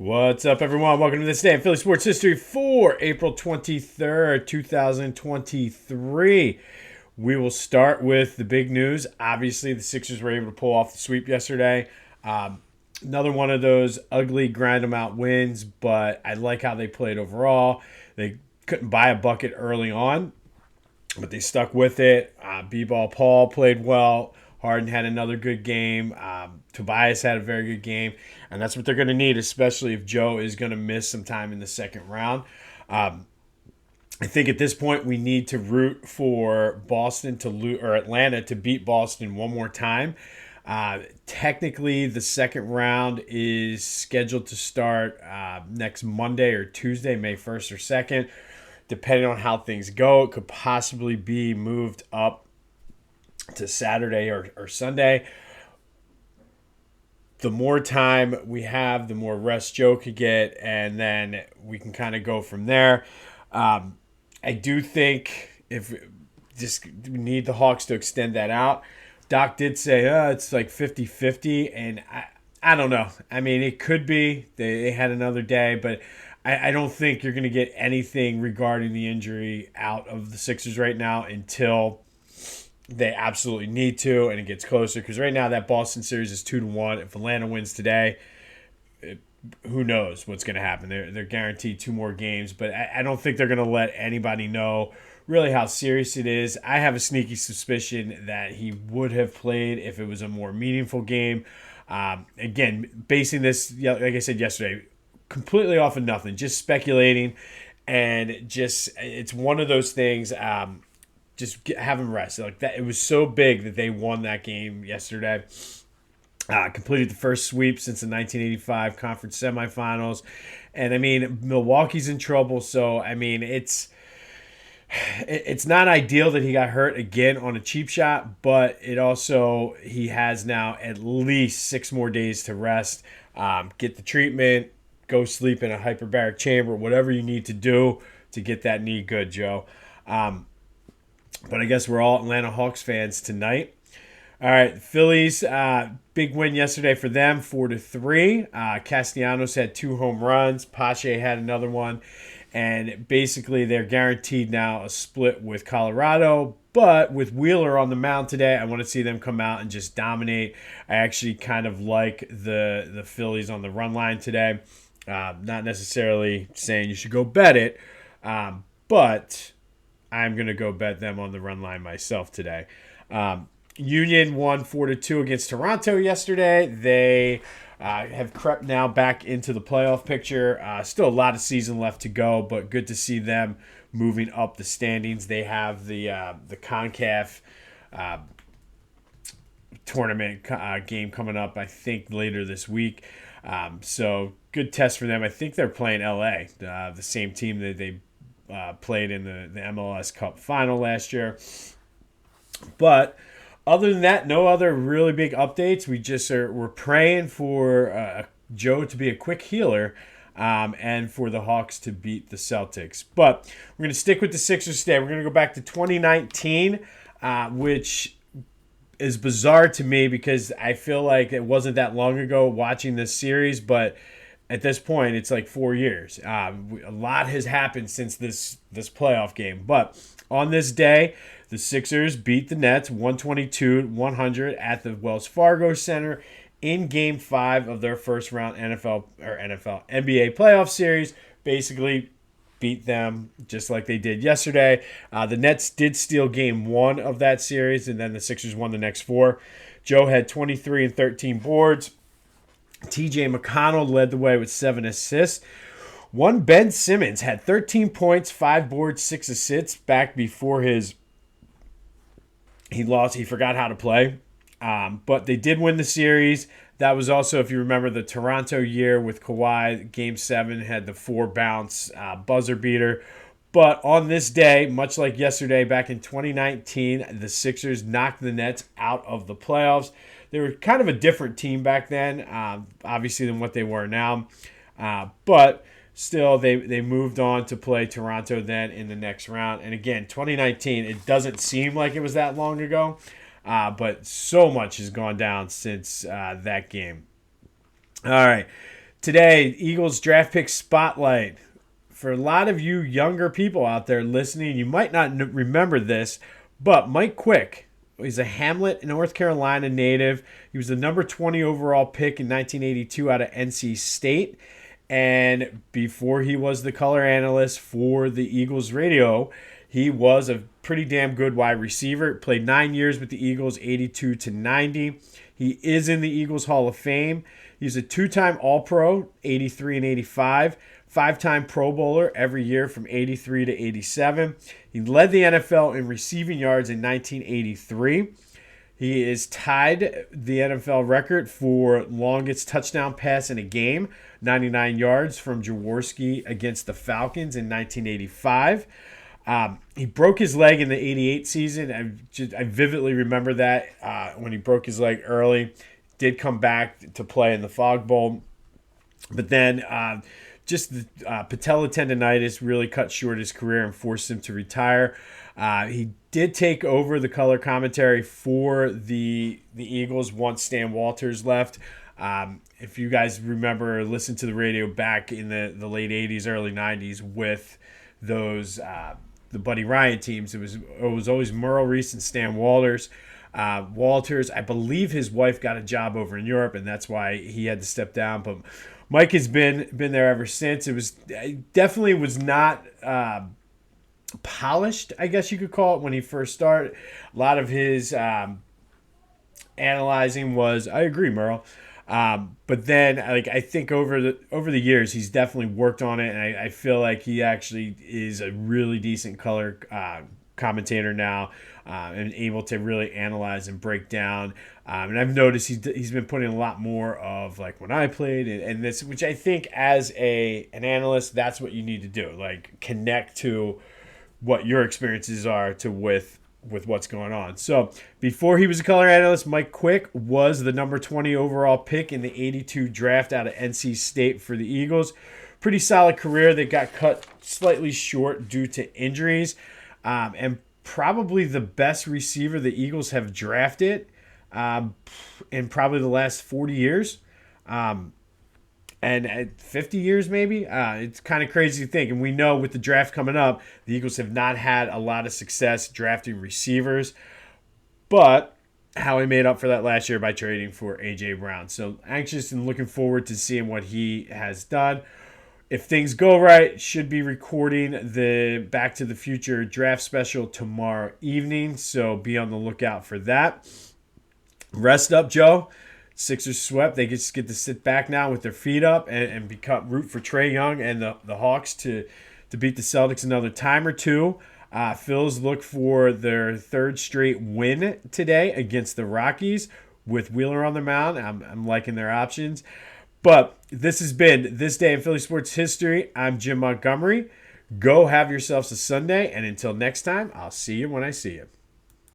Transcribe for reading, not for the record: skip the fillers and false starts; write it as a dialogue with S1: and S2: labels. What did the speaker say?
S1: What's up, everyone? Welcome to this day in Philly sports history for April 23rd, 2023. We will start with the big news. Obviously, the Sixers were able to pull off the sweep yesterday. Another one of those ugly grind them out wins, but I like how they played overall. They couldn't buy a bucket early on, but they stuck with it. B-Ball Paul played well. Harden had another good game. Tobias had a very good game. And that's what they're going to need, especially if Joe is going to miss some time in the second round. I think at this point we need to root for Boston to lose or Atlanta to beat Boston one more time. Technically, the second round is scheduled to start next Monday or Tuesday, May 1st or 2nd. Depending on how things go, it could possibly be moved up to Saturday or Sunday. The more time we have, the more rest Joe could get, and then we can kind of go from there. I do think if just we need the Hawks to extend that out. Doc did say it's like 50-50, and I don't know. I mean, it could be. They had another day, but I don't think you're going to get anything regarding the injury out of the Sixers right now until they absolutely need to, and it gets closer. Because right now that Boston series is 2-1. If Atlanta wins today, who knows what's going to happen? They're guaranteed two more games, but I don't think they're going to let anybody know really how serious it is. I have a sneaky suspicion that he would have played if it was a more meaningful game. Again, basing this, like I said yesterday, completely off of nothing, just speculating, and just it's one of those things. Have him rest like that. It was so big that they won that game yesterday. Completed the first sweep since the 1985 conference semifinals, and I mean Milwaukee's in trouble. So I mean it's not ideal that he got hurt again on a cheap shot, but it also he has now at least 6 more days to rest, get the treatment, go sleep in a hyperbaric chamber, whatever you need to do to get that knee good, Joe. But I guess we're all Atlanta Hawks fans tonight. All right, Phillies, big win yesterday for them, 4-3. Castellanos had 2 home runs. Pache had another one. And basically they're guaranteed now a split with Colorado. But with Wheeler on the mound today, I want to see them come out and just dominate. I actually kind of like the Phillies on the run line today. Not necessarily saying you should go bet it, but I'm going to go bet them on the run line myself today. Union won 4-2 against Toronto yesterday. They have crept now back into the playoff picture. Still a lot of season left to go, but good to see them moving up the standings. They have the CONCACAF tournament game coming up, I think, later this week. So good test for them. I think they're playing LA, the same team that they played in the MLS Cup final last year. But other than that, no other really big updates. We're praying for Joe to be a quick healer, and for the Hawks to beat the Celtics. But we're going to stick with the Sixers today. We're going to go back to 2019, which is bizarre to me because I feel like it wasn't that long ago watching this series, but at this point, it's like 4 years. A lot has happened since this playoff game. But on this day, the Sixers beat the Nets 122-100 at the Wells Fargo Center in Game 5 of their first round NBA playoff series. Basically, beat them just like they did yesterday. The Nets did steal Game 1 of that series, and then the Sixers won the next 4. Joe had 23 and 13 boards. TJ McConnell led the way with 7 assists. Ben Simmons had 13 points, 5 boards, 6 assists back before he forgot how to play. But they did win the series. That was also, if you remember, the Toronto year with Kawhi. Game 7 had the 4-bounce buzzer beater. But on this day, much like yesterday back in 2019, the Sixers knocked the Nets out of the playoffs. They were kind of a different team back then, obviously, than what they were now. But still, they moved on to play Toronto then in the next round. And again, 2019, it doesn't seem like it was that long ago. But so much has gone down since that game. All right. Today, Eagles draft pick spotlight. For a lot of you younger people out there listening, you might not remember this, but Mike Quick, he's a Hamlet, North Carolina native. He was the number 20 overall pick in 1982 out of NC State. And before he was the color analyst for the Eagles radio, he was a pretty damn good wide receiver. Played 9 years with the Eagles, 82 to 90. He is in the Eagles Hall of Fame. He's a two-time All-Pro, 83 and 85. Five-time Pro Bowler every year from 83 to 87. He led the NFL in receiving yards in 1983. He is tied the NFL record for longest touchdown pass in a game, 99 yards from Jaworski against the Falcons in 1985. He broke his leg in the 88 season. I vividly remember that when he broke his leg early. Did come back to play in the Fog Bowl. But then just the patella tendonitis really cut short his career and forced him to retire. He did take over the color commentary for the Eagles once Stan Walters left. If you guys remember, listen to the radio back in the late 80s, early 90s with those the Buddy Ryan teams. It was always Merle Reese and Stan Walters. Walters, I believe his wife got a job over in Europe, and that's why he had to step down. But Mike has been there ever since. It definitely was not polished, I guess you could call it, when he first started. A lot of his analyzing was, I agree, Merle. But then, I think over the years, he's definitely worked on it, and I feel like he actually is a really decent color commentator now, and able to really analyze and break down. And I've noticed he's been putting a lot more of like when I played and this, which I think as an analyst, that's what you need to do, like connect to what your experiences are to with what's going on. So before he was a color analyst, Mike Quick was the number 20 overall pick in the 82 draft out of NC State for the Eagles. Pretty solid career that got cut slightly short due to injuries, and probably the best receiver the Eagles have drafted in probably the last 40 years. And at 50 years maybe. It's kind of crazy to think. And we know with the draft coming up, the Eagles have not had a lot of success drafting receivers. But Howie made up for that last year by trading for A.J. Brown. So anxious and looking forward to seeing what he has done. If things go right, should be recording the Back to the Future draft special tomorrow evening. So be on the lookout for that. Rest up, Joe. Sixers swept. They just get to sit back now with their feet up and become root for Trae Young and the Hawks to beat the Celtics another time or two. Phils look for their third straight win today against the Rockies with Wheeler on the mound. I'm liking their options. But this has been This Day in Philly Sports History. I'm Jim Montgomery. Go have yourselves a Sunday. And until next time, I'll see you when I see you.